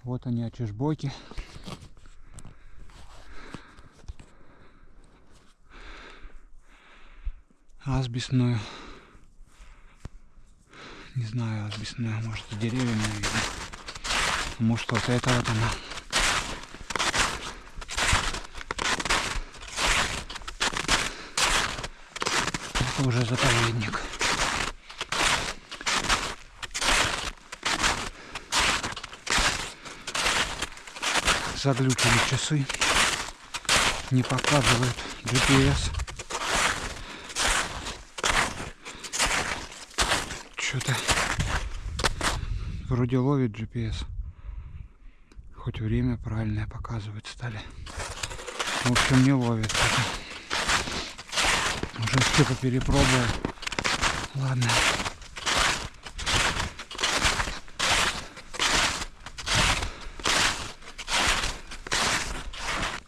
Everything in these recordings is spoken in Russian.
Вот они, очишбоки. Асбестную. Не знаю, асбестную, может, с деревьями видно. Может, вот это вот она. Это уже заповедник. Заглючили часы. Не показывает GPS. Что-то вроде ловит GPS. Хоть время правильное показывать стали. В общем, не ловит. Уже что-то перепробовал. Ладно.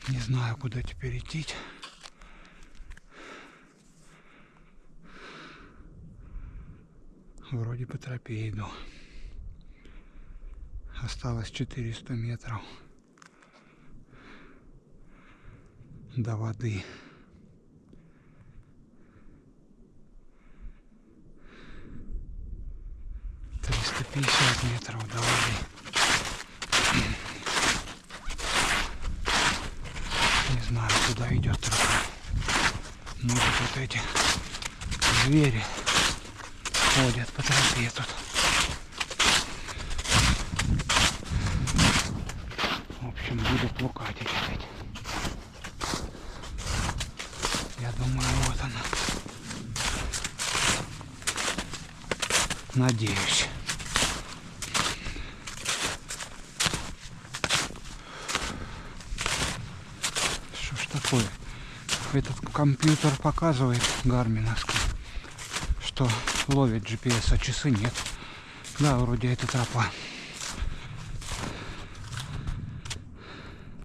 Не знаю, куда теперь идти. Вроде по тропе иду. Осталось 400 метров до воды. Триста 50 метров до воды. Не знаю, куда идет тропа. Может, вот эти звери ходят по тропе тут. В общем, буду плукатить опять. Я думаю, вот она. Надеюсь. Что ж такое? Этот компьютер показывает, гарминовский, что ловит GPS, а часы нет. Да, вроде это тропа.